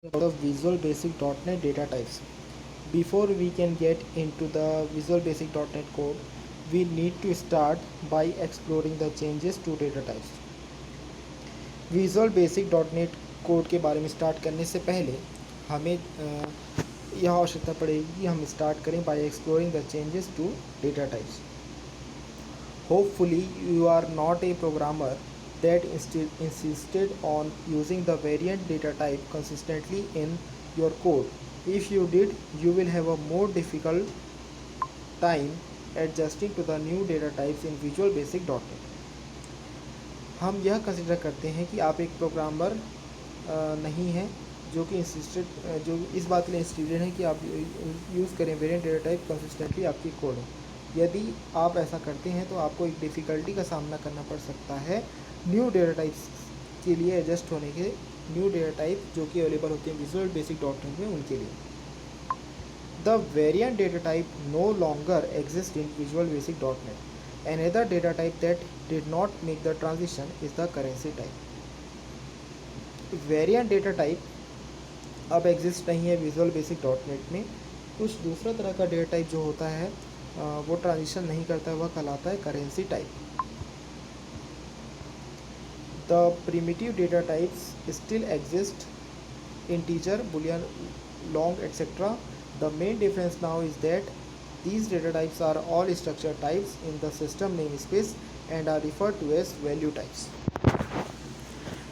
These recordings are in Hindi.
about the Visual Basic .NET data types. Before we can get into the Visual Basic .NET code, we need to start by exploring the changes to data types. Visual Basic .NET code के बारे में स्टार्ट करने से पहले हमें यह आवश्यकता पड़ेगी कि हम स्टार्ट करें by exploring the changes to data types. Hopefully, you are not a programmer that insisted on using the variant data type consistently in your code. If you did, you will have a more difficult time adjusting to the new data types in Visual Basic .NET. हम यह कंसिडर करते हैं कि आप एक प्रोग्रामर नहीं हैं जो इस बात के लिए इंस्टिट्यूटेड है कि आप यूज़ करें वेरिएंट डेटा टाइप कंसिस्टेंटली आपकी कोड में. यदि आप ऐसा करते हैं तो आपको एक डिफ़िकल्टी का सामना करना पड़ सकता है न्यू डेटा टाइप्स के लिए एडजस्ट होने के. न्यू डेटा टाइप जो कि अवेलेबल होते हैं विजुअल बेसिक .NET में, उनके लिए. The variant data type no longer exist in visual basic .NET. Another data type that did not make the transition is the currency type. Variant data type अब एग्जिस्ट नहीं है विजुअल बेसिक .NET में. कुछ दूसरा तरह का डेटा टाइप जो होता है वो ट्रांजिशन नहीं करता है, वह कहलाता है currency type. The primitive data types still exist, integer, Boolean, long etcetera. The main difference now is that these data types are all structure types in the system namespace and are referred to as value types.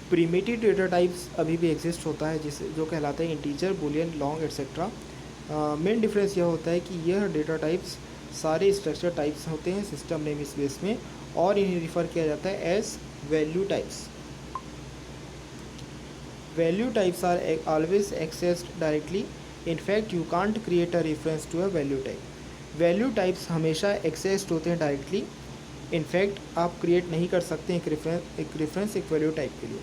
Primitive data types अभी भी एग्जिस्ट होता है जो कहलाता है integer, Boolean, long etcetera. Main difference यह होता है कि यह डेटा टाइप्स सारे स्ट्रक्चर टाइप्स होते हैं सिस्टम नेम स्पेस में और इन्हें रिफ़र किया जाता है as value types. Value types are always accessed directly. In fact you can't create a reference to a value type. Value types हमेशा एक्सेस्ड होते हैं डायरेक्टली. इनफैक्ट आप क्रिएट नहीं कर सकते एक रेफरेंस एक वैल्यू टाइप के लिए.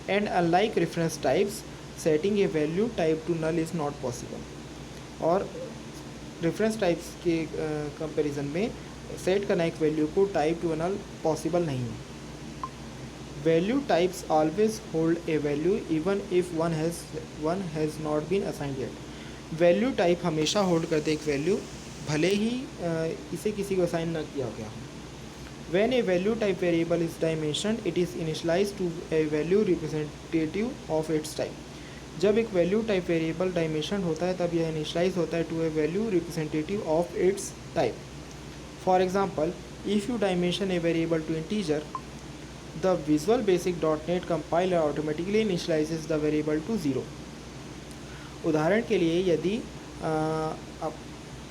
And unlike reference types, setting a value type to null is not possible. और रेफरेंस टाइप्स के कंपैरिजन में सेट करना एक वैल्यू को टाइप टू नल पॉसिबल नहीं है. Value types always hold a value even if one has not been assigned yet. Value type हमेशा होल्ड करते एक वैल्यू भले ही इसे किसी को असाइन न किया गया हो. When a value type variable is dimensioned, it is initialized to a value representative of its type. जब एक वैल्यू टाइप वेरिएबल डायमेंशन होता है तब यह इनिशलाइज होता है to a value representative of its type. For example, if you dimension a variable to integer, the visual basic .NET compiler automatically initializes the variable to 0. उदाहरण के लिए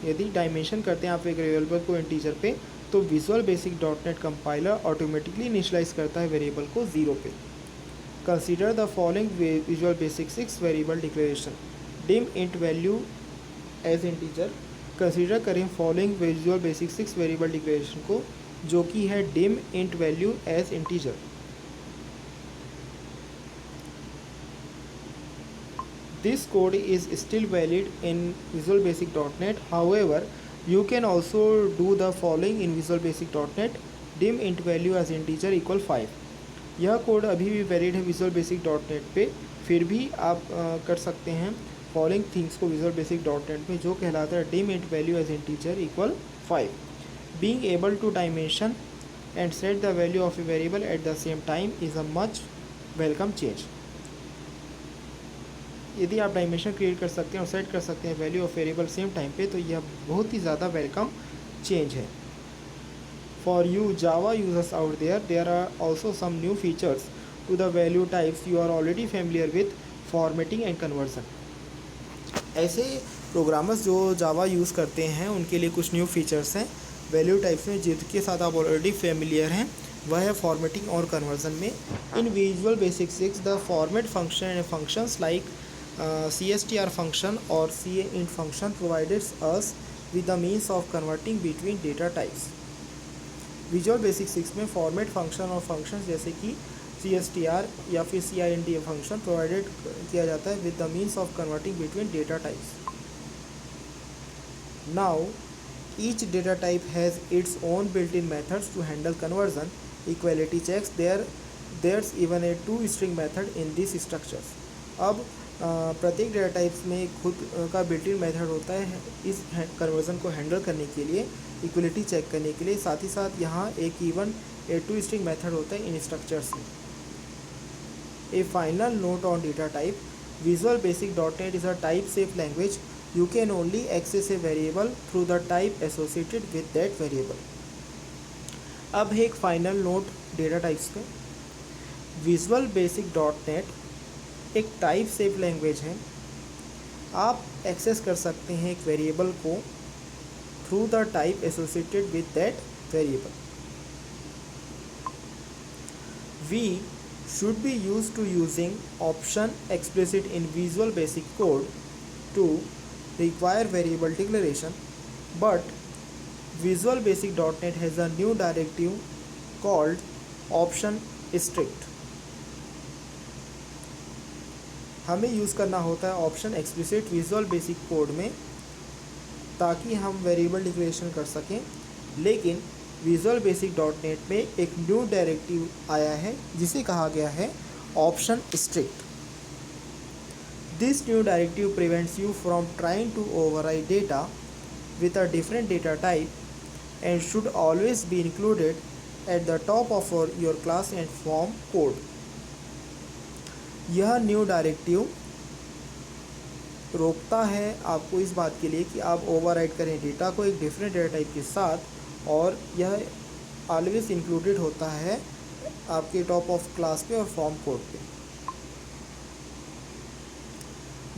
यदि डायमेंशन करते हैं आप एक वेरिएबल को इंटीजर पे, तो visual basic .NET compiler automatically initialize करता है वेरिएबल को 0 पे. Consider the following visual basic 6 variable declaration. Dim int value as integer. Consider करें following visual basic 6 variable declaration को, जो कि है dim int value as integer. This code is still valid in Visual Basic .NET. However, you can also do the following in Visual Basic .NET. dim int value as integer equal 5. यह कोड अभी भी वैलिड है Visual Basic .NET पे. फिर भी आप कर सकते हैं फॉलोइंग थिंग्स को Visual Basic .NET में, जो कहलाता है dim int value as integer equal 5. Being able to dimension and set the value of a variable at the same time is a much welcome change. यदि आप डायमेंशन क्रिएट कर सकते हैं और सेट कर सकते हैं value of variable same time पे, तो यह बहुत ही ज़्यादा वेलकम चेंज है. For you Java users out there are also some new features to the value types you are already familiar with formatting and conversion. ऐसे प्रोग्रामर्स जो जावा यूज़ करते हैं उनके लिए कुछ न्यू फीचर्स हैं वैल्यू टाइप्स में जिसके साथ आप ऑलरेडी फेमिलियर हैं. वह है फॉर्मेटिंग और कन्वर्जन में. इन visual basic 6 the format function and functions like CSTR function or CAInt function provides us with the means of converting between data types. Visual Basic 6 में फॉर्मेट फंक्शन और फंक्शंस जैसे कि CSTR या फिर CINT फंक्शन प्रोवाइडेड किया जाता है with the means of converting between data types. Now each data type has its own built-in methods to handle conversion, equality checks. There's even a toString method in these structures. अब प्रत्येक डेटा टाइप्स में खुद का बिल्ट इन मेथड होता है इस कन्वर्जन को हैंडल करने के लिए, इक्वलिटी चेक करने के लिए। साथ ही साथ यहाँ एक इवन टू स्ट्रिंग मेथड होता है इन स्ट्रक्चर्स में। A final note on data type. Visual Basic.NET is a type safe language. You can only access a variable through the type associated with that variable. अब है एक फाइनल नोट डेटा टाइप्स पे। विजुअल बेसिक डॉट नेट एक टाइप सेफ लैंग्वेज है। आप एक्सेस कर सकते हैं एक वेरिएबल को through the type associated with that variable. We should be used to using option explicit in Visual Basic Code to require variable declaration, but Visual Basic.NET has a new directive called option strict. हमें यूज़ करना होता है option explicit visual basic code में ताकि हम वेरिएबल डिक्लेरेशन कर सकें, लेकिन विजुअल बेसिक डॉट नेट में एक न्यू डायरेक्टिव आया है जिसे कहा गया है option strict. This new directive prevents you from trying to overwrite data with a different data type and should always be included at the top of your class and form code. यह न्यू डायरेक्टिव रोकता है आपको इस बात के लिए कि आप ओवरराइट करें डेटा को एक डिफरेंट डेटा टाइप के साथ, और यह ऑलवेज इंक्लूडेड होता है आपके टॉप ऑफ क्लास पे और फॉर्म कोड पे।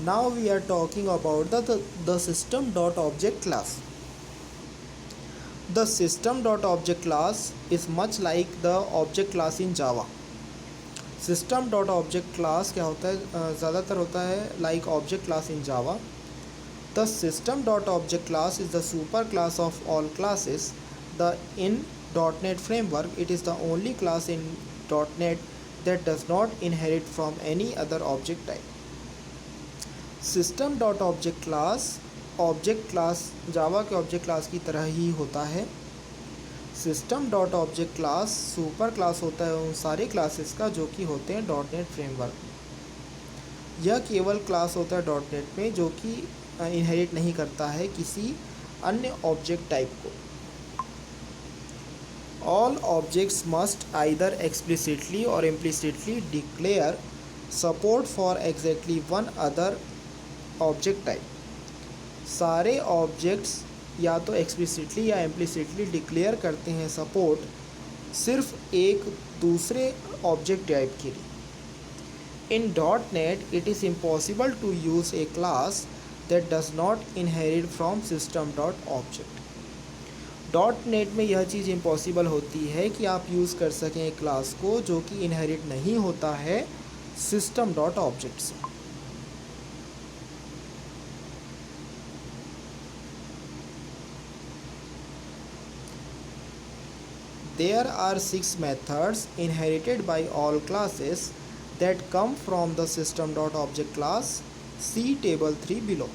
Now we are talking about the system dot object class. The system dot object class is much like the object class in Java. System dot object class क्या होता है, ज़्यादातर होता है like object class in Java. The system dot object class is the super class of all classes in .NET framework. It is the only class in .NET that does not inherit from any other object type. System dot object class object class Java के ऑब्जेक्ट क्लास की तरह ही होता है। System dot object class super class होता है उन सारे क्लासेस का जो कि होते हैं .NET फ्रेमवर्क। यह केवल क्लास होता है .NET में जो कि इनहेरिट नहीं करता है किसी अन्य ऑब्जेक्ट टाइप को। All objects must either explicitly or implicitly declare support for exactly one other object type. सारे ऑब्जेक्ट्स या तो एक्सप्लिसिटली या इम्प्लिसिटली डिक्लेयर करते हैं सपोर्ट सिर्फ एक दूसरे ऑब्जेक्ट टाइप के लिए। इन .NET it is impossible to use a class that does not inherit from system.object. .NET में यह चीज़ इम्पॉसिबल होती है कि आप यूज़ कर सकें एक क्लास को जो कि इनहेरिट नहीं होता है सिस्टम डॉट ऑब्जेक्ट से। There are 6 methods inherited by all classes that come from the system.object class. See table 3 below.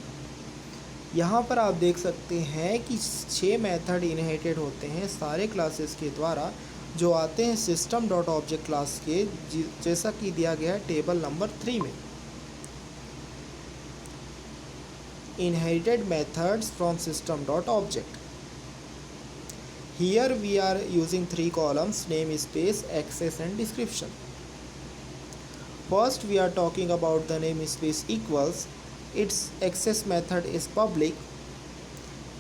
यहाँ पर आप देख सकते हैं कि 6 मेथड इनहेरिटेड होते हैं सारे क्लासेस के द्वारा जो आते हैं सिस्टम डॉट ऑब्जेक्ट क्लास के, जैसा कि दिया गया है टेबल नंबर 3 में। Inherited methods from system dot object. Here we are using 3 columns, namespace, access and description. First we are talking about the namespace equals. Its access method is public.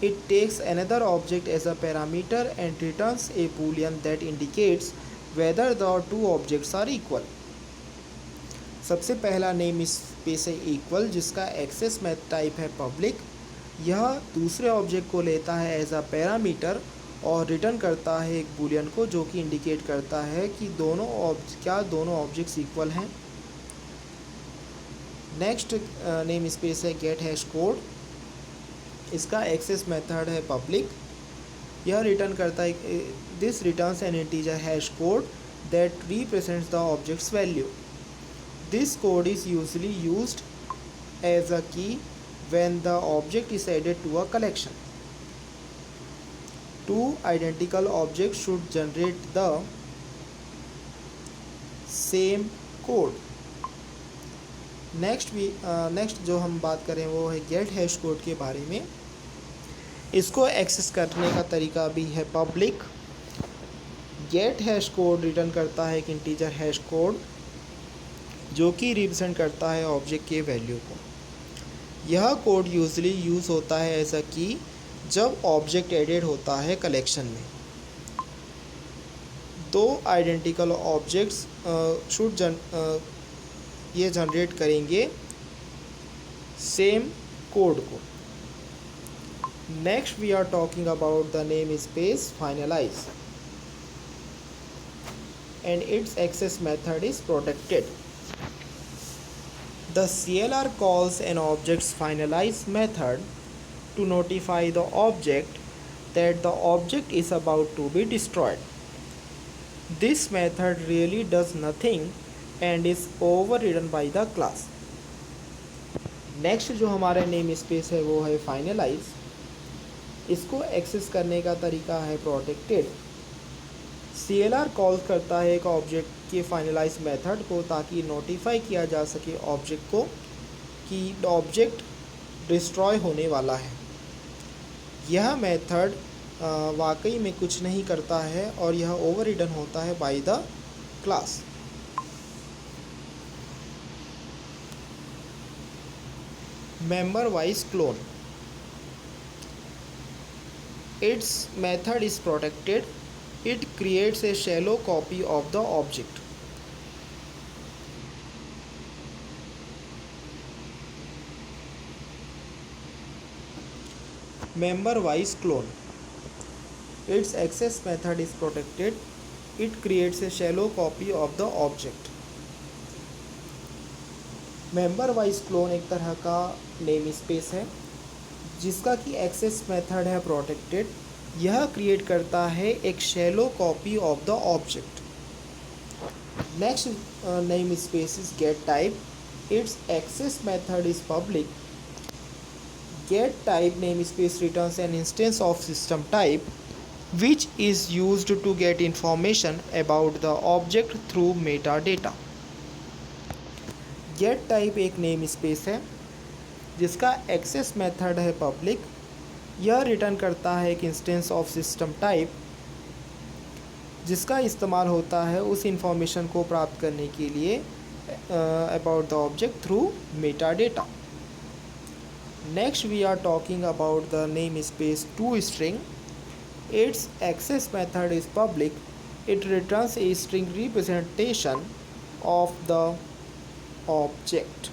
It takes another object as a parameter and returns a boolean that indicates whether the two objects are equal. सबसे पहला नेम स्पेस है इक्वल जिसका एक्सेस मैथ टाइप है पब्लिक। यह दूसरे ऑब्जेक्ट को लेता है एज अ पैरामीटर और रिटर्न करता है एक बूलियन को जो कि इंडिकेट करता है कि दोनों ऑब्जेक्ट्स इक्वल हैं। नेक्स्ट नेम स्पेस है गेट हैश कोड। इसका एक्सेस मेथड है पब्लिक। यह रिटर्न करता है this returns an integer hash code that represents the object's value. This code is usually used as a key when the object is added to a collection. Two identical objects should generate the same code. Next जो हम बात करें वो है गेट हैश कोड के बारे में। इसको एक्सेस करने का तरीका भी है public. Get hash code return करता है एक इंटीजर हैश कोड जो कि रिप्रेजेंट करता है ऑब्जेक्ट के वैल्यू को। यह कोड यूजली यूज़ होता है ऐसा कि जब ऑब्जेक्ट एडेड होता है कलेक्शन में, दो आइडेंटिकल ऑब्जेक्ट्स ये जनरेट करेंगे सेम कोड को। Next we are talking about the name space finalize and its access method is protected. The CLR calls an object's finalize method to notify the object that the object is about to be destroyed. This method really does nothing and is overridden by the class. Next जो हमारा नेम स्पेस है वो है फाइनलाइज। इसको एक्सेस करने का तरीका है प्रोटेक्टेड। CLR कॉल करता है एक ऑब्जेक्ट के फाइनलाइज मेथड को ताकि नोटिफाई किया जा सके ऑब्जेक्ट को कि ऑब्जेक्ट डिस्ट्रॉय होने वाला है। यह मेथड वाकई में कुछ नहीं करता है और यह ओवररिडन होता है by the class. Member wise clone, it's method is protected. It creates a shallow copy of the object. Member-wise clone. Its access method is protected. It creates a shallow copy of the object. Member-wise clone एक तरह का नेम स्पेस है जिसका कि एक्सेस मेथड है प्रोटेक्टेड। यह क्रिएट करता है एक shallow copy of the object. Next name space is get type. Its access method is public. Get type name space returns an instance of system type which is used to get information about the object through meta data. Get type एक नेम स्पेस है जिसका एक्सेस मेथड है पब्लिक। यह रिटर्न करता है एक इंस्टेंस ऑफ सिस्टम टाइप जिसका इस्तेमाल होता है उस इंफॉर्मेशन को प्राप्त करने के लिए about the object through meta data. Next we are talking about the name space to string. Its access method is public. It returns a string representation of the object.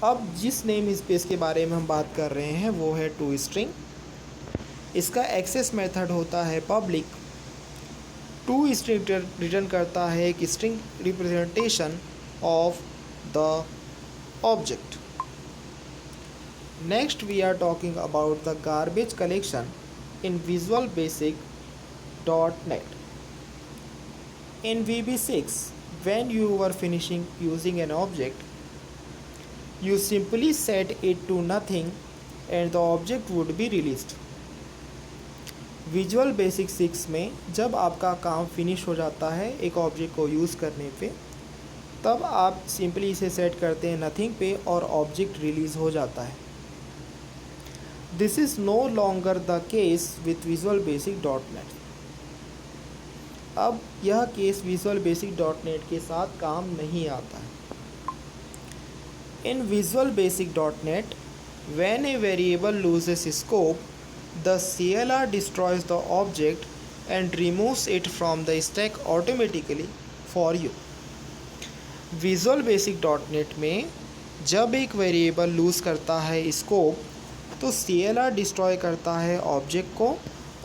अब जिस नेम स्पेस के बारे में हम बात कर रहे हैं वो है टू स्ट्रिंग। इसका एक्सेस मेथड होता है पब्लिक। टू स्ट्रिंग रिटर्न करता है एक string representation of the object. Next we are talking about the garbage collection in visual basic .NET. In VB6, when you were finishing using an object, you simply set it to nothing and the object would be released. Visual basic 6 में जब आपका काम फिनिश हो जाता है एक ऑब्जेक्ट को यूज़ करने पे, तब आप सिंपली इसे सेट करते हैं नथिंग पे और ऑब्जेक्ट रिलीज़ हो जाता है। This is no longer the case with visual basic .NET। अब यह केस विजुअल बेसिक .NET के साथ काम नहीं आता है। In Visual Basic .NET, when a variable loses scope, the CLR destroys the object and removes it from the stack automatically for you. Visual Basic .NET में जब एक वेरिएबल लूज़ करता है स्कोप तो CLR डिस्ट्रॉय करता है ऑब्जेक्ट को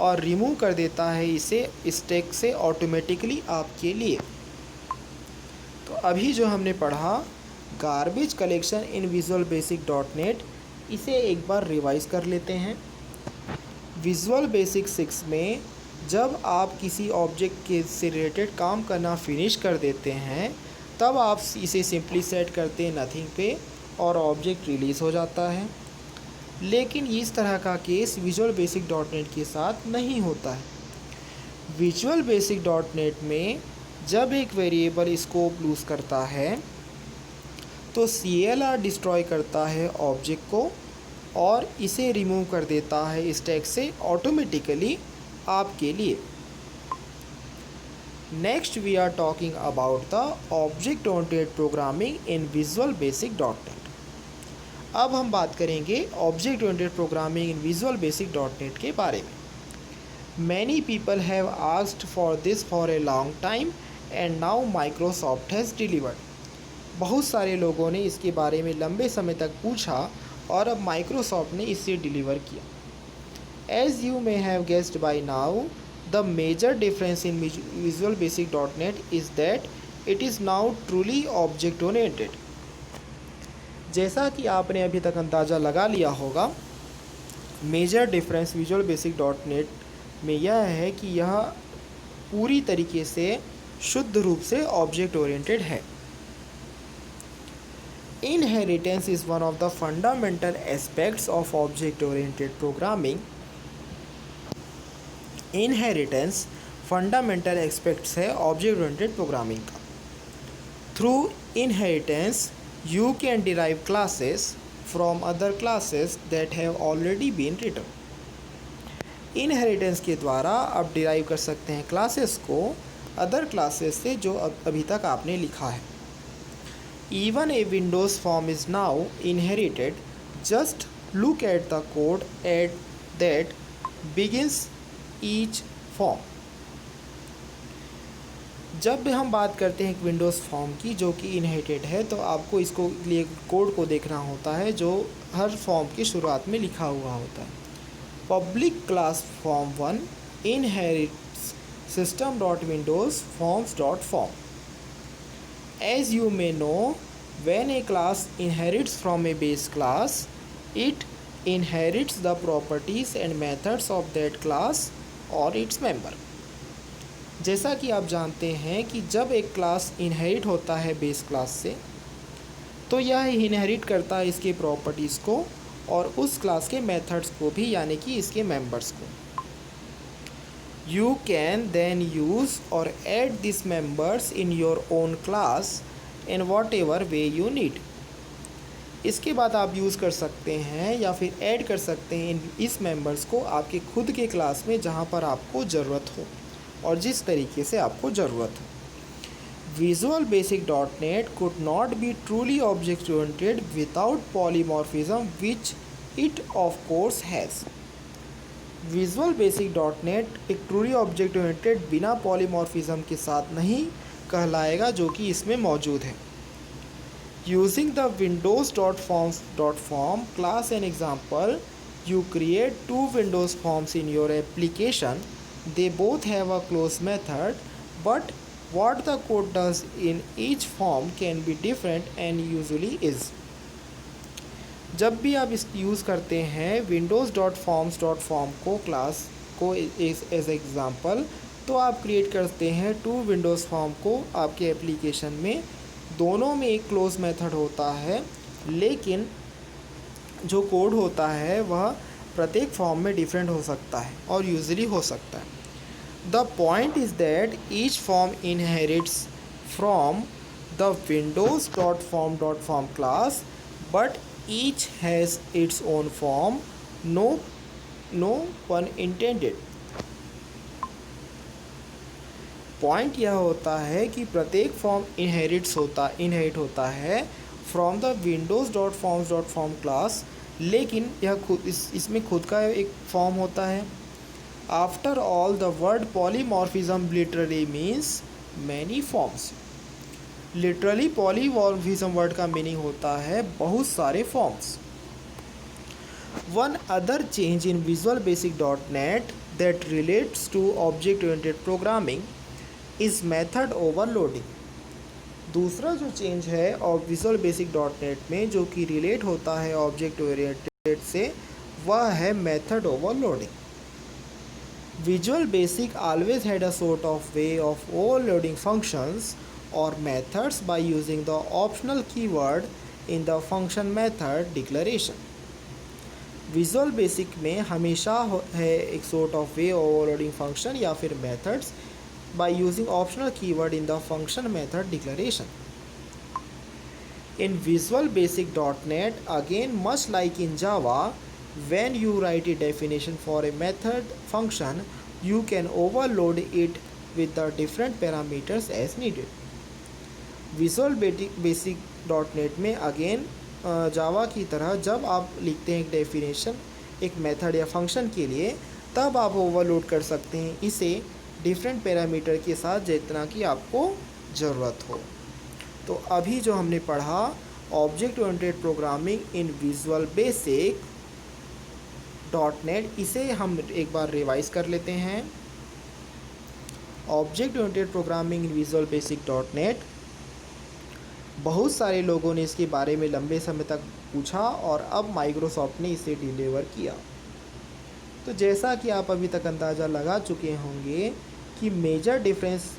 और रिमूव कर देता है इसे स्टैक से ऑटोमेटिकली आपके लिए। तो अभी जो हमने पढ़ा garbage collection in visual basic .NET, इसे एक बार रिवाइज कर लेते हैं। विजुअल बेसिक 6 में जब आप किसी ऑब्जेक्ट के से रिलेटेड काम करना फिनिश कर देते हैं तब आप इसे सिंपली सेट करते हैं नथिंग पे और ऑब्जेक्ट रिलीज़ हो जाता है। लेकिन इस तरह का केस विजुअल बेसिक .NET के साथ नहीं होता है। विजुअल बेसिक .NET में जब एक वेरिएबल स्कोप लूज़ करता है तो CLR डिस्ट्रॉय करता है ऑब्जेक्ट को और इसे रिमूव कर देता है स्टैक से ऑटोमेटिकली आपके लिए। Next we are talking about the object oriented programming in visual basic dot net. अब हम बात करेंगे object oriented programming in visual basic dot net के बारे में। Many people have asked for this for a long time and now Microsoft has delivered. बहुत सारे लोगों ने इसके बारे में लंबे समय तक पूछा और अब माइक्रोसॉफ्ट ने इसे डिलीवर किया। As you may have guessed by now, the major difference in visual basic dot net is that it is now truly object oriented. जैसा कि आपने अभी तक अंदाज़ा लगा लिया होगा, major difference visual basic dot net में यह है कि यह पूरी तरीके से शुद्ध रूप से ऑब्जेक्ट ओरिएंटेड है। Inheritance is one of the fundamental aspects of object-oriented programming. Inheritance fundamental aspects है object-oriented programming का। Through inheritance, you can derive classes from other classes that have already been written. Inheritance के द्वारा आप derive कर सकते हैं classes को other classes से जो अभी तक आपने लिखा है। Even a Windows form is now inherited. Just look at the code that begins each form. जब भी हम बात करते हैं एक विंडोज़ फॉर्म की जो कि इनहेरिटेड है, तो आपको इसको लिए कोड को देखना होता है जो हर फॉर्म की शुरुआत में लिखा हुआ होता है। Public class form 1 inherits system.windows forms.form. As you may know, when a class inherits from a base class, it inherits the properties and methods of that class or its member. जैसा कि आप जानते हैं कि जब एक क्लास इनहेरिट होता है बेस क्लास से, तो यह इनहेरिट करता है इसके प्रॉपर्टीज़ को और उस क्लास के मेथड्स को भी, यानी कि इसके मेंबर्स को। You can then use or add these members in your own class in whatever way you need. इसके बाद आप यूज़ कर सकते हैं या फिर ऐड कर सकते हैं इस मेंबर्स को आपके खुद के क्लास में जहाँ पर आपको ज़रूरत हो और जिस तरीके से आपको ज़रूरत हो। Visual basic dot net could not be truly object oriented without polymorphism, which it of course has. Visual basic dot net एक ट्रूली ऑब्जेक्ट ओरिएंटेड बिना पॉलीमॉर्फिज्म के साथ नहीं कहलाएगा, जो कि इसमें मौजूद है। Using the Windows dot forms dot form class an example, you create 2 Windows forms in your application. They both have a close method, but what the code does in each form can be different and usually is. जब भी आप इस यूज़ करते हैं Windows dot forms dot form को क्लास को एज एग्ज़ाम्पल, तो आप क्रिएट करते हैं 2 विंडोज़ फॉर्म को आपके एप्लीकेशन में। दोनों में एक क्लोज मेथड होता है, लेकिन जो कोड होता है वह प्रत्येक फॉर्म में डिफरेंट हो सकता है और यूजुअली हो सकता है। The point is that each form inherits from the Windows dot form class, but each has its own form, no pun intended. Point यह होता है कि प्रत्येक फॉर्म इनहेरिट होता है from the Windows dot form class, लेकिन यह इसमें खुद का एक फॉर्म होता है। After all, the word polymorphism literally means many forms. Literally polymorphism word का मीनिंग होता है बहुत सारे forms. One other change in visual basic dot net that relates to object oriented programming is method overloading. दूसरा जो चेंज है और विजुअल बेसिक डॉट नेट में जो कि रिलेट होता है ऑब्जेक्ट ओरिएंटेड से, वह है method overloading. Visual basic always had a sort of way of overloading functions or methods by using the optional keyword in the function method declaration. Visual basic में हमेशा है एक sort of way overloading function या फिर methods by using optional keyword in the function method declaration. In Visual Basic .NET, again much like in Java, when you write a definition for a method function, you can overload it with the different parameters as needed. Visual Basic .NET में अगेन जावा की तरह जब आप लिखते हैं एक डेफिनेशन एक मेथड या फंक्शन के लिए, तब आप ओवरलोड कर सकते हैं इसे डिफरेंट पैरामीटर के साथ जितना कि आपको ज़रूरत हो। तो अभी जो हमने पढ़ा object oriented programming in visual basic .NET, इसे हम एक बार रिवाइज कर लेते हैं। Object oriented programming in visual basic .NET, बहुत सारे लोगों ने इसके बारे में लंबे समय तक पूछा और अब माइक्रोसॉफ्ट ने इसे डिलीवर किया। तो जैसा कि आप अभी तक अंदाज़ा लगा चुके होंगे कि major difference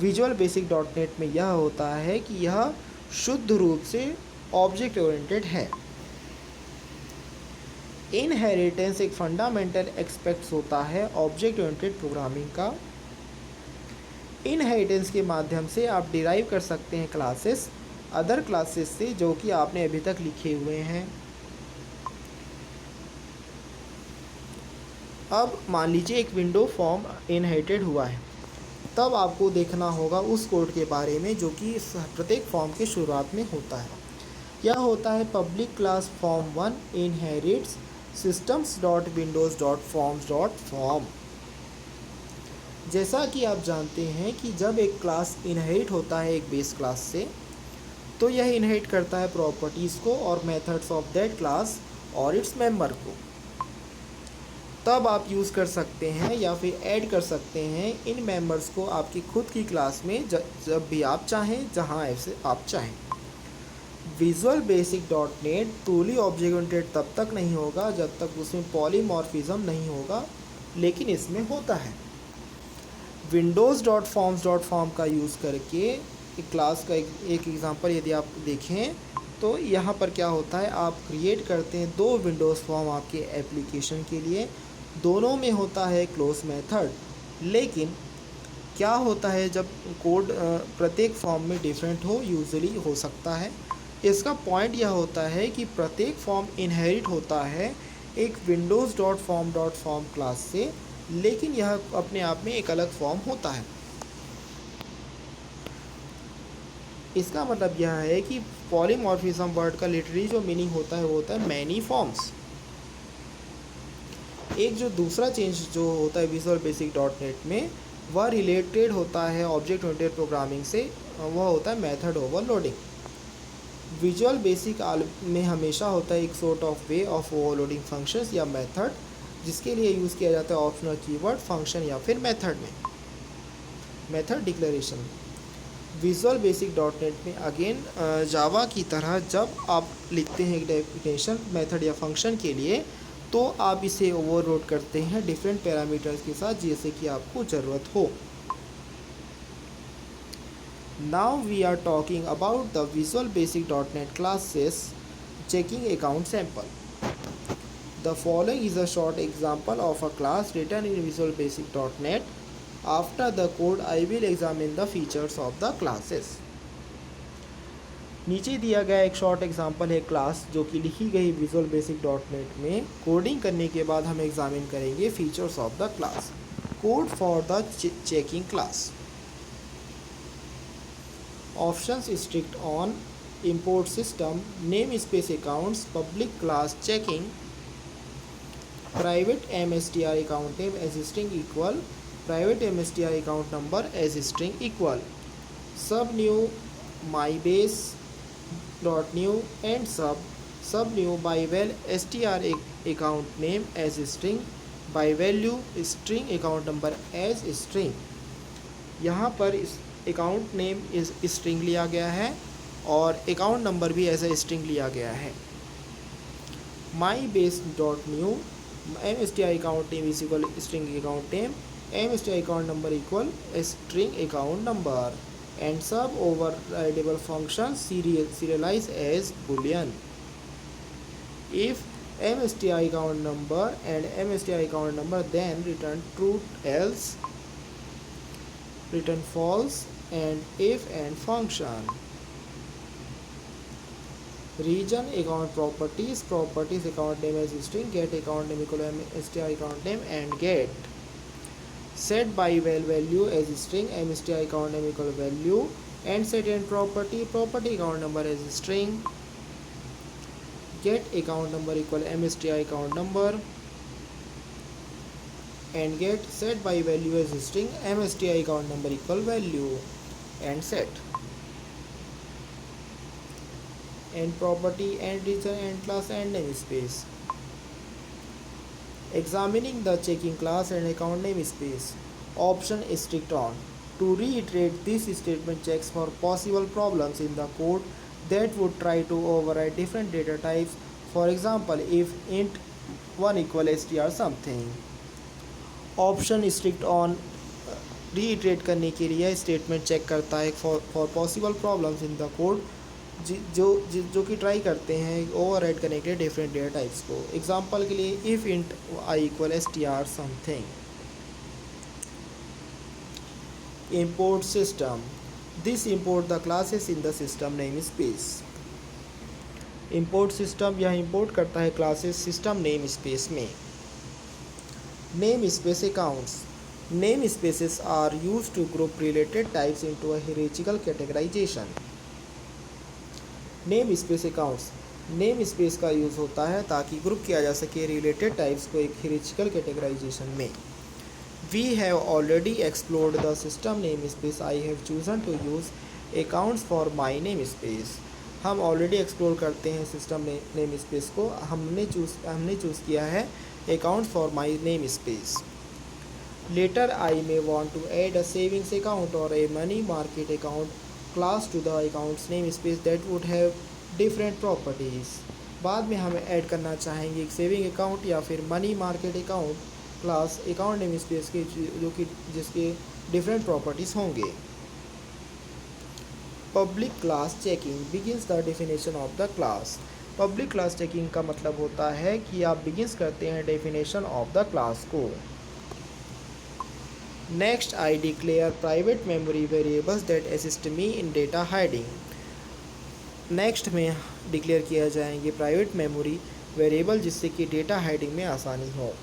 visual basic .NET में यह होता है कि यह शुद्ध रूप से ऑब्जेक्ट ओरिएंटेड है। इनहेरिटेंस एक फंडामेंटल एस्पेक्ट्स होता है ऑब्जेक्ट ओरिएंटेड प्रोग्रामिंग का। इनहेरिटेंस के माध्यम से आप डिराइव कर सकते हैं क्लासेस अदर क्लासेस से जो कि आपने अभी तक लिखे हुए हैं। अब मान लीजिए एक विंडो फॉर्म इनहेरिटेड हुआ है, तब आपको देखना होगा उस कोड के बारे में जो कि प्रत्येक फॉर्म के शुरुआत में होता है। यह होता है public class form1 inherits systems.windows.forms.form। जैसा कि आप जानते हैं कि जब एक क्लास इनहेरिट होता है एक बेस क्लास से, तो यह इनहेरिट करता है प्रॉपर्टीज़ को और मेथड्स ऑफ दैट क्लास और इट्स मेंबर को। तब आप यूज़ कर सकते हैं या फिर ऐड कर सकते हैं इन मेंबर्स को आपकी खुद की क्लास में जब भी आप चाहें, जहां ऐसे आप चाहें। Visual basic .NET truly object oriented तब तक नहीं होगा जब तक उसमें पॉलीमॉर्फिज्म नहीं होगा, लेकिन इसमें होता है। windows.forms.form का यूज़ करके एक क्लास का एक एग्जांपल यदि आप देखें तो यहाँ पर क्या होता है, आप क्रिएट करते हैं दो विंडोज़ फॉर्म आपके एप्लीकेशन के लिए, दोनों में होता है क्लोज मेथड। लेकिन क्या होता है जब कोड प्रत्येक फॉर्म में डिफरेंट हो, यूजुअली हो सकता है। इसका पॉइंट यह होता है कि प्रत्येक फॉर्म इनहेरिट होता है एक windows.form.form क्लास से, लेकिन यह अपने आप में एक अलग फॉर्म होता है। इसका मतलब यह है कि पॉलीमॉर्फिज्म वर्ड का लिटरली जो मीनिंग होता है वो होता है मैनी फॉर्म्स। एक जो दूसरा चेंज जो होता है विजुअल बेसिक .NET में, वह रिलेटेड होता है ऑब्जेक्ट ओरिएंटेड प्रोग्रामिंग से, वह होता है मेथड ओवरलोडिंग। विजुअल बेसिक में हमेशा होता है एक sort of way of overloading functions या मेथड, जिसके लिए यूज़ किया जाता है ऑप्शनल कीवर्ड फंक्शन या फिर मेथड में, method declaration. Visual basic .NET में अगेन जावा की तरह जब आप लिखते हैं एक डेफिनेशन मेथड या फंक्शन के लिए, तो आप इसे ओवरलोड करते हैं डिफरेंट पैरामीटर्स के साथ जैसे कि आपको ज़रूरत हो। Now we are talking about the Visual Basic .NET classes checking account sample. The following is a short example of a class written in Visual Basic .NET. After the code, I will examine the features of the classes. नीचे दिया गया एक शॉर्ट एग्जांपल है क्लास जो कि लिखी गई विजुअल बेसिक .NET में। कोडिंग करने के बाद हम एग्जामिन करेंगे features of the class. Code for the checking class. Options strict on, import system, namespace accounts, public class checking, private mstr account name as string equal, private mstr account number as string equal, sub new mybase dot new and sub new by val str account name as string, by value string account number as string। यहाँ पर अकाउंट नेम इस स्ट्रिंग लिया गया है और अकाउंट नंबर भी एज ए स्ट्रिंग लिया गया है। My base dot new mstr account name is equal string account name, mstr account number equal string account number, and sub overridable function serialize as boolean if mstr account number and mstr account number, then return true, else return false, and if and function। Region account properties account name as string, get account name equal to str account name, and get set by value as string, mstr account name equal to value, and set and property account number as string, get account number equal to mstr account number, and get set by value as string, mstr account number equal value, and set and property and region and class and namespace. Examining the checking class and account namespace. Option is strict on. To reiterate, this statement checks for possible problems in the code that would try to override different data types. For example, if int 1 equal str something. Option strict on reiterate करने के लिए यह स्टेटमेंट चेक करता है for possible problems in the code जो कि ट्राई करते हैं ओवरराइड करने के लिए डिफरेंट डेटा टाइप्स को. एग्जांपल के लिए if int I equal str something. Import system. This import the classes in the system name space. Import system यह इंपोर्ट करता है क्लासेस सिस्टम नेम स्पेस में. Namespace accounts. Namespaces are used to group related types into a hierarchical categorization. Namespace accounts. Namespace का यूज़ होता है ताकि ग्रुप किया जा सके रिलेटेड टाइप्स को एक hierarchical categorization में. We have already explored the system namespace. I have chosen to use accounts for my namespace. हम ऑलरेडी एक्सप्लोर करते हैं सिस्टम नेम स्पेस को. हमने चूज़ किया है account for my name space. Later I may want to add a savings account or a money market account class to the accounts name space that would have different properties. बाद में हम ऐड करना चाहेंगे एक सेविंग अकाउंट या फिर money market account class account name space के जिसके डिफरेंट प्रॉपर्टीज़ होंगे. Public class checking begins the definition of the class. Public class checking का मतलब होता है कि आप बिगिंस करते हैं डेफिनेशन ऑफ द क्लास को. Next I declare private memory variables that assist me in data hiding. Next में डिक्लेयर किया जाएंगे प्राइवेट मेमोरी वेरिएबल जिससे कि डेटा हाइडिंग में आसानी हो.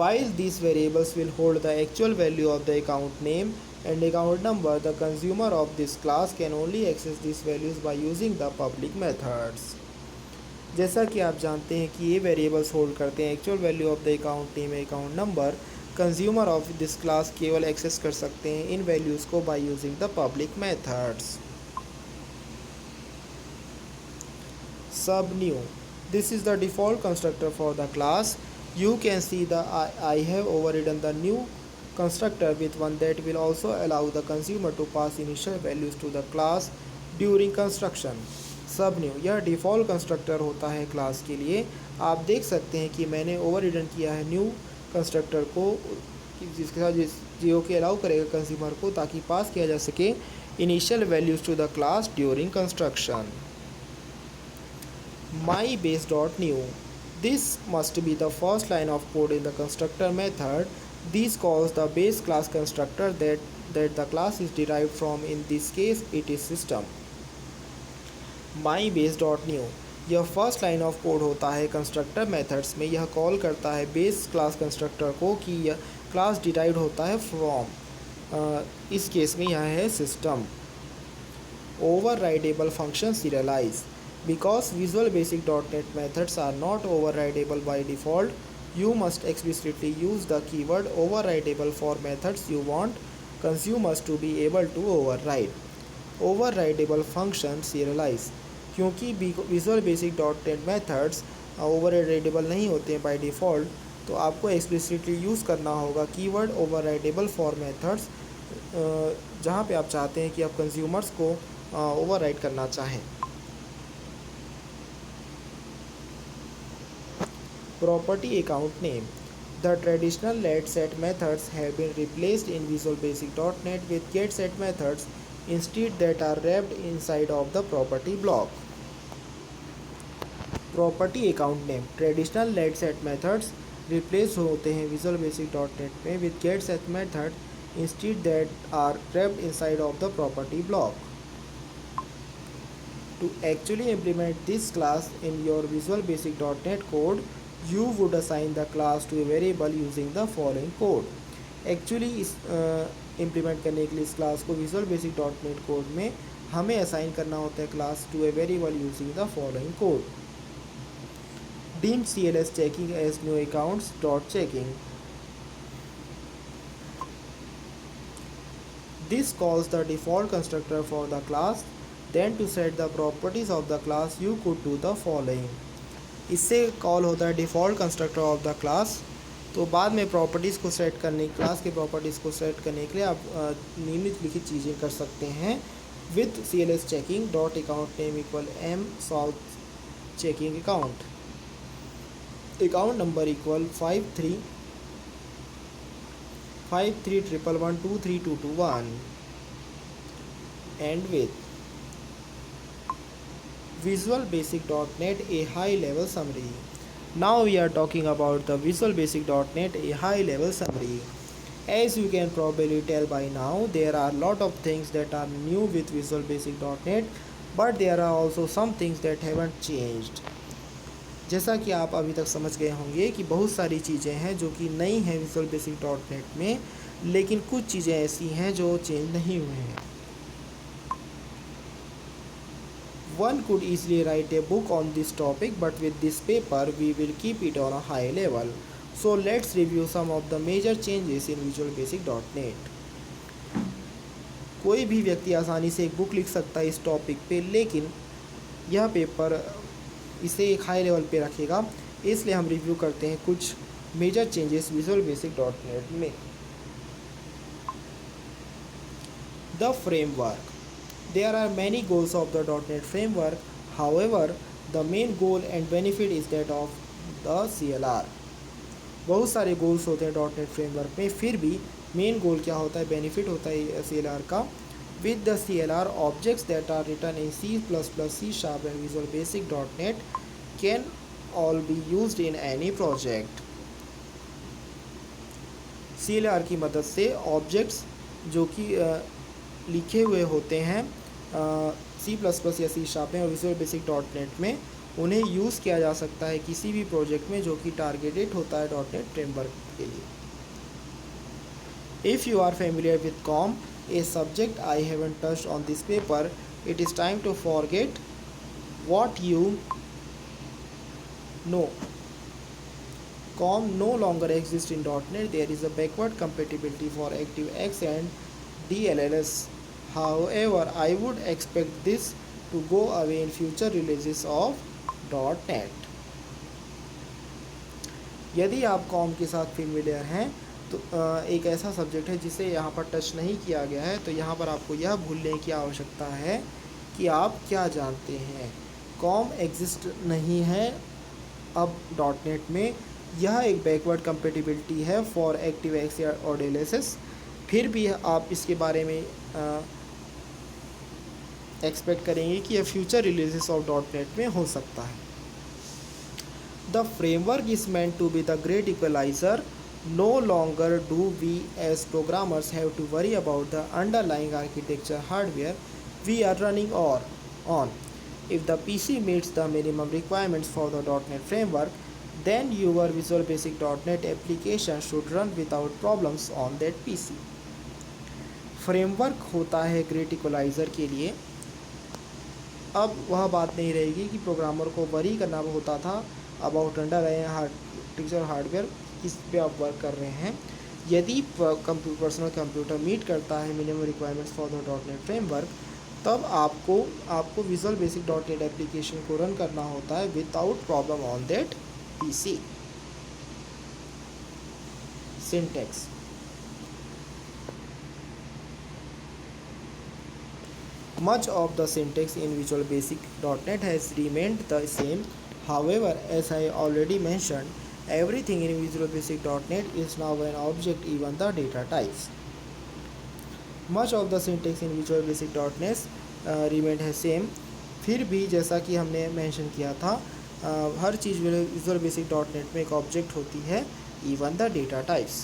While these variables will hold the actual value of the account name and account number, the consumer of this class can only access these values by using the public methods. जैसा कि आप जानते हैं कि ये वेरिएबल्स होल्ड करते हैं actual value of the account name account number. Consumer of this class केवल एक्सेस कर सकते हैं इन वैल्यूज़ को by using the public methods. सब new. This is the default constructor for the class. You can see I have overridden the new constructor with one that will also allow the consumer to pass initial values to the class during construction. सब न्यू यह डिफ़ॉल्ट कंस्ट्रक्टर होता है क्लास के लिए. आप देख सकते हैं कि मैंने ओवररिडन किया है न्यू कंस्ट्रक्टर को जिसके साथ जो कि अलाउ करेगा कंज्यूमर को ताकि पास किया जा सके initial values to the class during construction. My base dot new. This must be the first line of code in the constructor method. This calls the base class constructor that the class is derived from. In this case, it is system. My base dot new. यह फर्स्ट लाइन ऑफ कोड होता है कंस्ट्रक्टर मेथड्स में. यह कॉल करता है बेस क्लास कंस्ट्रक्टर को कि यह क्लास डिराइव्ड होता है फ्रॉम. इस केस में यह है system. Overridable function serialize. Because Visual Basic.NET methods are not overridable by default, you must explicitly use the keyword overridable for methods you want consumers to be able to override. Overridable function serialize. क्योंकि Visual Basic.NET methods overridable नहीं होते हैं by default, तो आपको explicitly यूज़ करना होगा कीवर्ड overridable for methods जहाँ पे आप चाहते हैं कि आप consumers को override करना चाहें. Property account name. The traditional let set methods have been replaced in Visual Basic.NET with get set methods instead that are wrapped inside of the property block. Property account name. Traditional let set methods replace होते हैं Visual Basic.NET में with get set method instead that are wrapped inside of the property block. To actually implement this class in your Visual Basic .NET code, you would assign the class to a variable using the following code. Actually इस इम्प्लीमेंट करने के लिए इस क्लास को विजुअल बेसिक .NET कोड में हमें असाइन करना होता है class to a variable using the following code. deem cls checking as new accounts dot checking. This calls the default constructor for the class. Then to set the properties of the class you could do the following. इससे कॉल होता है default constructor of the class. तो बाद में प्रॉपर्टीज़ को सेट करने क्लास के प्रॉपर्टीज़ को सेट करने के लिए आप निम्नलिखित चीज़ें कर सकते हैं. With C L S checking dot account name equal M south checking account, account number equal 5311123221 and with Visual Basic .NET a high level summary. Now we are talking about the Visual Basic .NET a high level summary. As you can probably tell by now, there are a lot of things that are new with Visual Basic .NET, but there are also some things that haven't changed. जैसा कि आप अभी तक समझ गए होंगे कि बहुत सारी चीज़ें हैं जो कि नई हैं Visual Basic .NET में, लेकिन कुछ चीज़ें ऐसी हैं जो चेंज नहीं हुए हैं. One could easily write a book on this topic, but with this paper we will keep it on a high level. So let's review some of the major changes in Visual Basic .NET. कोई भी व्यक्ति आसानी से एक बुक लिख सकता है इस टॉपिक पे, लेकिन यह पेपर इसे एक हाई लेवल पे रखेगा. इसलिए हम रिव्यू करते हैं कुछ major changes Visual Basic .NET में. The framework. There are many goals of the .NET framework. However, the main goal and benefit is that of the CLR. बहुत सारे गोल्स होते हैं .NET फ्रेमवर्क में, फिर भी मेन गोल क्या होता है, बेनिफिट होता है CLR का. With the CLR, objects that are written in C++, C# and Visual Basic .NET can all be used in any project. CLR की मदद से ऑब्जेक्ट्स जो कि लिखे हुए होते हैं C++ या C# में और Visual Basic .NET में, उन्हें यूज़ किया जा सकता है किसी भी प्रोजेक्ट में जो कि टारगेटेड होता है .NET फ्रेमवर्क के लिए. If you are familiar with COM, a subject I haven't touched on this paper, it is time to forget what you know. COM no longer exists in .NET. There is a backward compatibility for ActiveX and DLLs. However, I would expect this to go away in future releases of .NET. यदि आप COM के साथ फेमिलियर हैं तो एक ऐसा सब्जेक्ट है जिसे यहाँ पर टच नहीं किया गया है, तो यहाँ पर आपको यह भूलने की आवश्यकता है कि आप क्या जानते हैं. COM एग्जिस्ट नहीं है अब .NET में. यह एक बैकवर्ड कंपेटिबिलिटी है फॉर ActiveX और DLSS. फिर भी आप इसके बारे में एक्सपेक्ट करेंगे कि यह फ्यूचर रिलीजेस ऑफ .NET में हो सकता है. The framework is meant to be the great equalizer. No longer do we as programmers have to worry about the underlying architecture hardware we are running on. If the PC meets the minimum requirements for the .NET framework, then your Visual Basic .NET application should run without problems on that PC. Framework होता है ग्रेट इक्वलाइज़र के लिए. अब वह बात नहीं रहेगी कि प्रोग्रामर को वरी करना होता था अबाउट अंडरलाइंग आर्किटेक्चर हार्डवेयर किस पे आप वर्क कर रहे हैं. यदि पर्सनल कंप्यूटर मीट करता है minimum requirements for the .NET framework, तब आपको विजुअल बेसिक .NEट एप्लीकेशन को रन करना होता है without problem on that PC. Syntax. Much of the syntax in Visual Basic .NET has remained the same. However, as I already mentioned, everything in Visual Basic .NET is now an object, even the data types. Much of the syntax in Visual Basic .NET remained the same. फिर भी जैसा कि हमने मेंशन किया था, हर चीज़ Visual Basic .NET में एक ऑब्जेक्ट होती है, even the data types.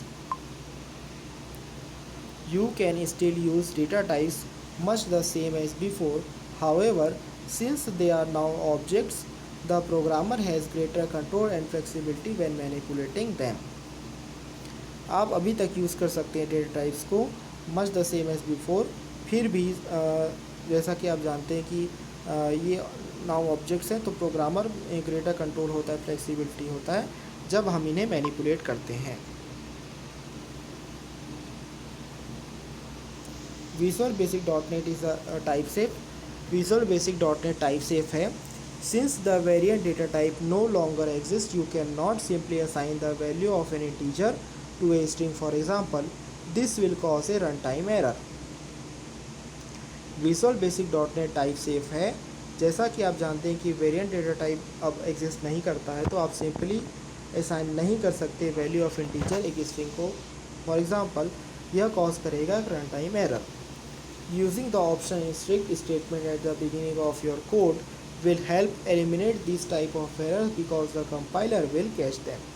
You can still use data types much the same as before. However, Since they are now objects, the programmer has greater control and flexibility when manipulating them. आप अभी तक यूज़ कर सकते हैं डेटा टाइप्स को much the same as before. फिर भी जैसा कि आप जानते हैं कि ये नाउ ऑब्जेक्ट्स हैं, तो प्रोग्रामर ग्रेटर कंट्रोल होता है, फ्लेक्सिबिलिटी होता है जब हम इन्हें मैनिपुलेट करते हैं। Visual basic dot net is a type safe. Visual basic dot net type safe है। Since the variant data type no longer exist, you can not simply assign the value of an integer to a string, for example. This will cause a runtime error. Visual Basic .NET type safe है। जैसा कि आप जानते हैं कि वेरिएंट डेटा टाइप अब एग्जिस्ट नहीं करता है, तो आप सिंपली असाइन नहीं कर सकते वैल्यू ऑफ इंटीजर एक स्ट्रिंग को। फॉर एग्जांपल, यह कॉज करेगा run time error. Using the option strict statement at the beginning of your code will help eliminate this type of errors because the compiler will catch them.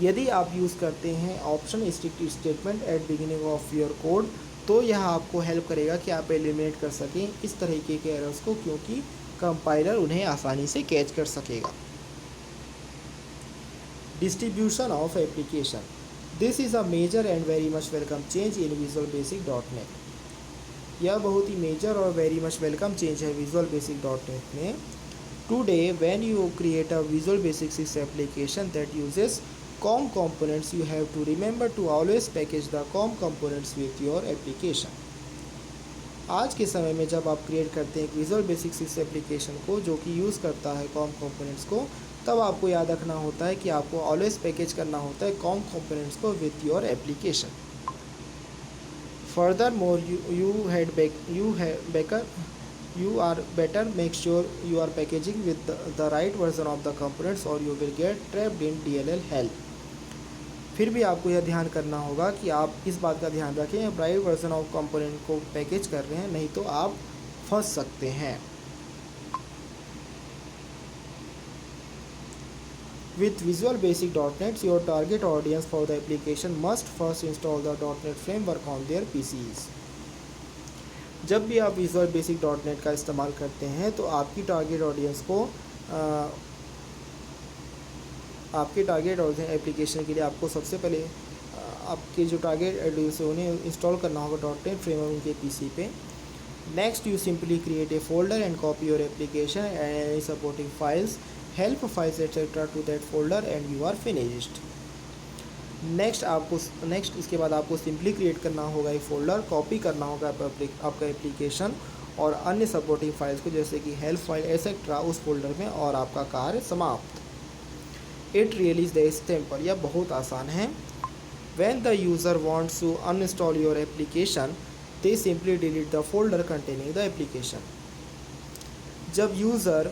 यदि आप यूज़ करते हैं option strict statement at beginning of your code, तो यह आपको हेल्प करेगा कि आप एलिमिनेट कर सकें इस तरीके के एरर्स को, क्योंकि कंपाइलर उन्हें आसानी से कैच कर सकेगा। Distribution of application, this is a major and very much welcome change in visual basic .NET। यह बहुत ही मेजर और वेरी मच वेलकम चेंज है विजुअल बेसिक .NET में। Today when you create a visual basic 6 application that uses COM components, you have to remember to always package the COM components with your application. आज के समय में जब आप क्रिएट करते हैं एक विजुअल बेसिक 6 एप्लीकेशन को जो कि यूज़ करता है COM components को, तब आपको याद रखना होता है कि आपको ऑलवेज पैकेज करना होता है COM components को with your application. Furthermore, you are better make sure you are packaging with the right version of the components or you will get trapped in DLL hell. फिर भी आपको यह ध्यान करना होगा कि आप इस बात का ध्यान रखें आप राइट वर्जन ऑफ कंपोनेंट को पैकेज कर रहे हैं, नहीं तो आप फंस सकते हैं। With Visual Basic .NET, your target audience for the application must first install the .NET framework on their PCs. जब भी आप Visual Basic .NET का इस्तेमाल करते हैं तो आपकी टारगेट ऑडियंस को आपके टारगेट ऑडियंस एप्लीकेशन के लिए आपको सबसे पहले आपके जो टारगेट ऑडियंस है उन्हें इंस्टॉल करना होगा .NET फ्रेमवर्क उनके पीसी पे। Next, you simply create a folder and copy your application and any supporting files, help files etcetera to that folder and you are finished. Next इसके बाद आपको सिंपली क्रिएट करना होगा एक फ़ोल्डर, कॉपी करना होगा आपका एप्लीकेशन और अन्य सपोर्टिंग फाइल्स को जैसे कि हेल्प फाइल एक्सेट्रा उस फोल्डर में, और आपका कार्य समाप्त। It really is the simple, यह बहुत आसान है। When the user wants to uninstall your application, they simply delete the folder containing the application. जब यूज़र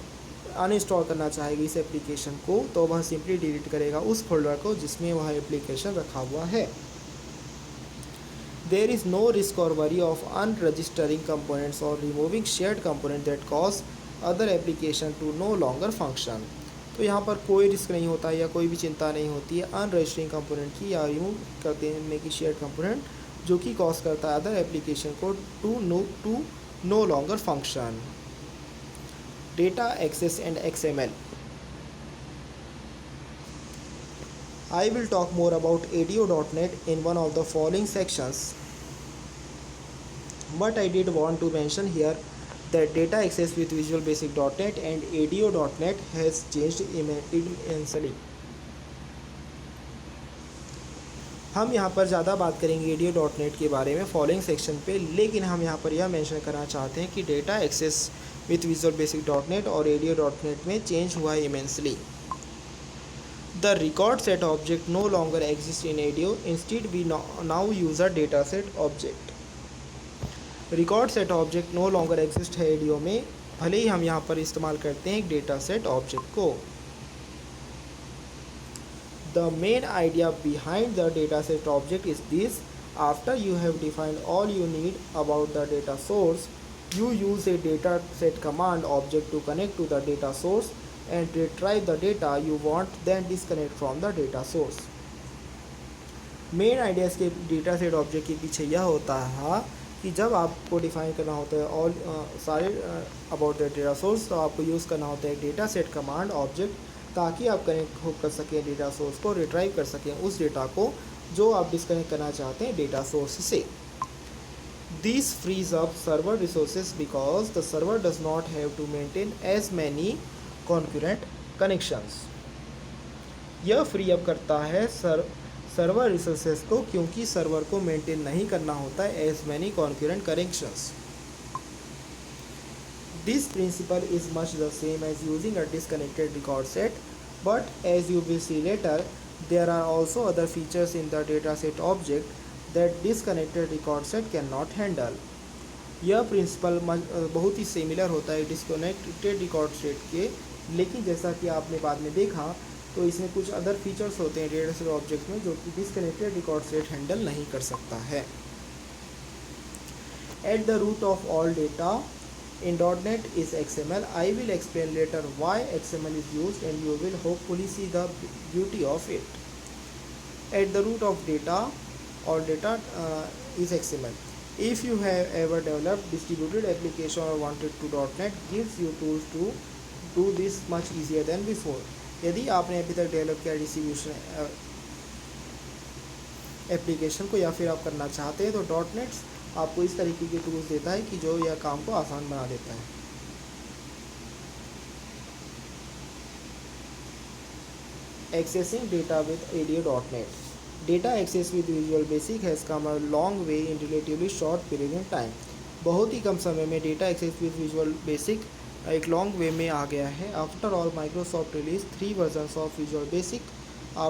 अनइंस्टॉल करना चाहेगी इस एप्लीकेशन को, तो वह सिंपली डिलीट करेगा उस फोल्डर को जिसमें वह एप्लीकेशन रखा हुआ है। देयर इज़ नो रिस्क और वरी ऑफ अनरजिस्टरिंग कंपोनेंट्स और removing shared component that cause other application to no longer function. तो यहाँ पर कोई रिस्क नहीं होता है या कोई भी चिंता नहीं होती है अनरजिस्टरिंग कंपोनेंट की या रिमूव कर देने की शेयर्ड कंपोनेंट जो कि कॉज करता है अदर एप्लीकेशन को to no longer function. Data access and XML. I will talk more about ADO.NET in one of the following sections, but I did want to mention here that data access with Visual Basic .NET and ADO.NET has changed immensely. हम यहाँ पर ज़्यादा बात करेंगे ADO.NET के बारे में फॉलोइंग सेक्शन पे, लेकिन हम यहाँ पर यह मेंशन करना चाहते हैं कि data access with visual basic .NET और ADO.NET में चेंज हुआ है immensely. The record set object no longer exist in ADO, instead we now use a data set object. Record set object no longer exist है ADO में, भले ही हम यहाँ पर इस्तेमाल करते हैं एक डेटा सेट ऑब्जेक्ट को। The main idea behind the dataset object is this: after you have defined all you need about the data source, you use a dataset command object to connect to the data source and retrieve the data you want, then disconnect from the data source. Main idea इसके डेटा सेट ऑब्जेक्ट के पीछे यह होता है कि जब आपको डिफाइन करना होता है ऑल सारे अबाउट द डेटा सोर्स, तो आपको यूज़ करना होता है डेटा सेट कमांड ऑब्जेक्ट, ताकि आप कनेक्ट कर सकें डेटा सोर्स को, रिट्राइव कर सकें उस डेटा को जो आप डिस्कनेक्ट करना चाहते हैं डेटा सोर्स से। This frees up server resources because the server does not have to maintain as many concurrent connections. यह फ्री अप करता है सर्वर रिसोर्सेज को, क्योंकि सर्वर को मेंटेन नहीं करना होता है as many concurrent connections. This principle is much the same as using a disconnected record set, but as you will see later there are also other features in the dataset object that disconnected record set cannot handle. यह प्रिंसिपल बहुत ही सिमिलर होता है डिस्कनेक्टेड रिकॉर्ड सेट के, लेकिन जैसा कि आपने बाद में देखा तो इसमें कुछ अदर फीचर्स होते हैं डेटासेट ऑब्जेक्ट में जो कि डिस्कनेक्टेड रिकॉर्ड सेट हैंडल नहीं कर सकता है। At the root of all data in .NET is XML. I will explain later why XML is used and you will hopefully see the beauty of it. At the root of data, all data is XML. If you have ever developed distributed application or wanted to .NET gives you tools to do this much easier than before. यदि आपने अभी तक डेवलप किया डिस्ट्रीब्यूशन एप्लीकेशन को या फिर आप करना चाहते हैं तो .NET आपको इस तरीके के टूल्स देता है कि जो यह काम को आसान बना देता है। Accessing data with ADO.NET. Data access with Visual Basic has come a long way in relatively short period of time. बहुत ही कम समय में data access with visual basic एक लॉन्ग वे में आ गया है। After all Microsoft release 3 versions of visual basic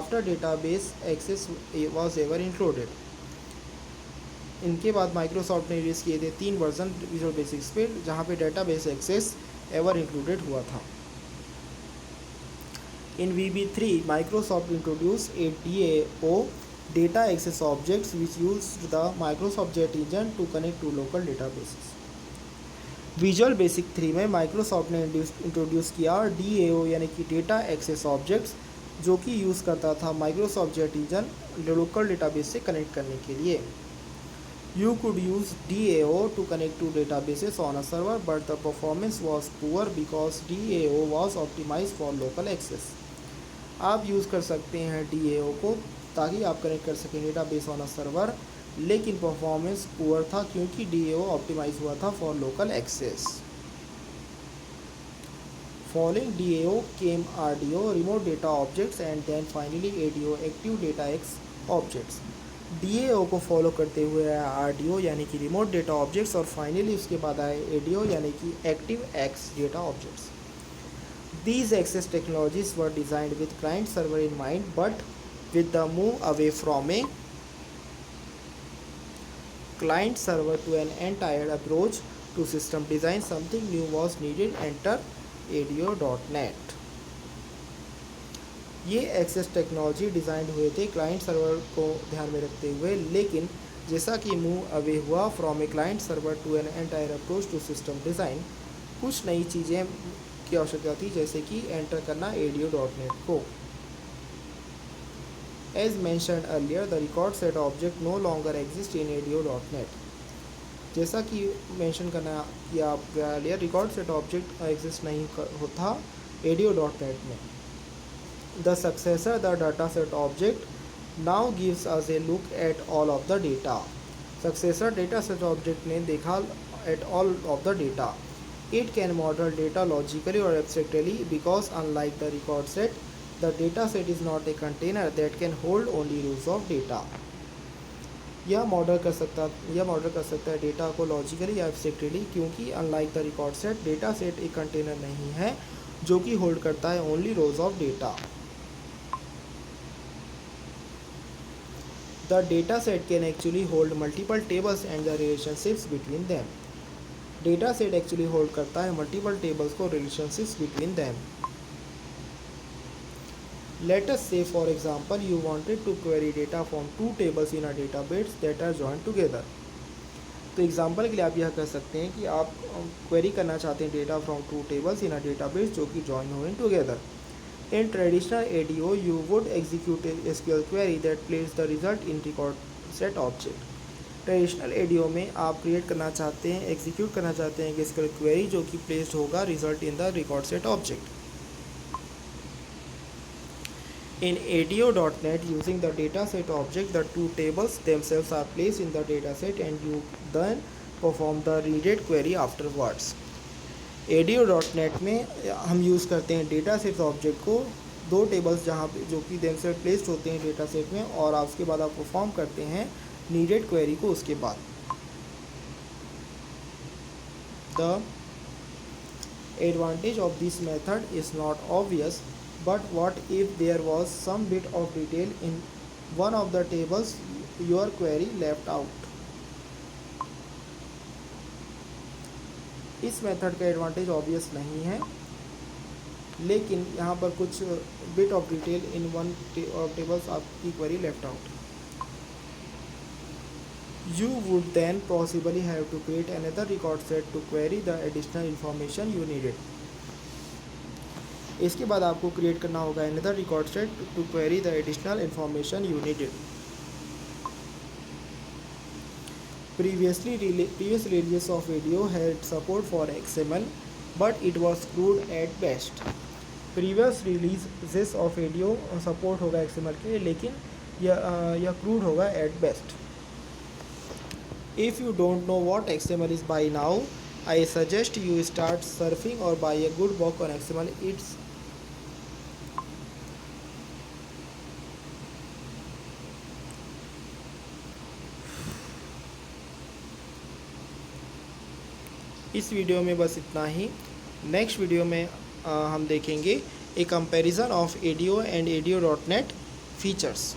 after database access was ever included. इनके बाद माइक्रोसॉफ्ट ने रिलीज़ किए थे 3 वर्जन विजुअल बेसिक्स पे, जहाँ पे डेटाबेस एक्सेस एवर इंक्लूडेड हुआ था। In VB3 Microsoft introduce a DAO data access objects which used the Microsoft Jet engine to connect to local databases. Visual basic 3 में माइक्रोसॉफ्ट ने इंट्रोड्यूस किया DAO यानी कि डेटा एक्सेस ऑब्जेक्ट्स, जो कि यूज़ करता था Microsoft Jet engine local database से कनेक्ट करने के लिए। You could use DAO to connect to databases on a server, but the performance was poor because DAO was optimized for local access. आप यूज़ कर सकते हैं DAO को ताकि आप कनेक्ट कर सकें डेटाबेस ऑन अ सर्वर, लेकिन परफॉर्मेंस पुअर था क्योंकि DAO ऑप्टिमाइज हुआ था for local access. Following DAO came RDO remote data objects and then finally ADO active data X objects. DAO को फॉलो करते हुए आया RDO यानी कि रिमोट डेटा ऑब्जेक्ट्स, और फाइनली उसके बाद आए ADO यानी कि active X data objects. These access technologies were designed with client server in mind, but with the move away from a client server to an entire approach to system design, something new was needed. Enter ADO.NET. ये एक्सेस टेक्नोलॉजी डिज़ाइन हुए थे क्लाइंट सर्वर को ध्यान में रखते हुए, लेकिन जैसा कि मूव अवे हुआ from a client server to an entire approach to system design, कुछ नई चीज़ें की आवश्यकता थी, जैसे कि एंटर करना ADO.NET को। As mentioned earlier the record set object no longer exist in ADO.NET। जैसा कि मेंशन करना किया earlier, record set object exist नहीं होता ADO.NET में। The successor, the dataset object, now gives us a look at all of the data. Successor dataset object ने देखा at all of the data. It can model data logically or abstractly because unlike the record set, the dataset is not a container that can hold only rows of data. यह मॉडल कर सकता है डेटा को लॉजिकली या एब्स्ट्रैक्टली, क्योंकि unlike the record set, data set एक कंटेनर नहीं है जो कि होल्ड करता है only rose of data. The data set can actually hold multiple tables and the relationships between them. Data set actually hold करता है multiple tables को, relationships between them. Let us say for example you wanted to query data from 2 tables in a database that are joined together. तो एग्जाम्पल के लिए आप यह कर सकते हैं कि आप क्वेरी करना चाहते हैं data from 2 tables in a database जो कि जॉइन हुए together. In traditional ADO, you would execute a SQL query that plays the result in record set object. Traditional ADO में आप क्रिएट करना चाहते हैं, एग्जीक्यूट करना चाहते हैं कि SQL क्वेरी जो कि प्लेस्ड होगा result in the record set object. In ADO.NET, using the dataset object, the two tables themselves are placed in the dataset and you then perform the read query afterwards. ADO.NET में हम यूज़ करते हैं डेटासेट ऑब्जेक्ट को, दो टेबल्स जहाँ पे जो कि themselves प्लेस्ड होते हैं डेटासेट में, और उसके बाद आप परफॉर्म करते हैं नीडेड क्वेरी को उसके बाद. The advantage of this method is not obvious, but what if there was some bit of detail in one of the tables your query left out? इस मेथड का एडवांटेज ऑब्वियस नहीं है, लेकिन यहाँ पर कुछ bit of detail in one tables आपकी query left out. You would then possibly have to create another record set to query the additional information you needed. इसके बाद आपको क्रिएट करना होगा another record set to query the additional information you needed. Previous releases of ADO had support for XML, but it was crude at best. Previous releases of ADO support होगा XML के, लेकिन यह क्रूड होगा at best. If you don't know what XML is by now, I suggest you start surfing or buy a good book on XML. इस वीडियो में बस इतना ही. नेक्स्ट वीडियो में हम देखेंगे a comparison of ADO and ADO.NET features.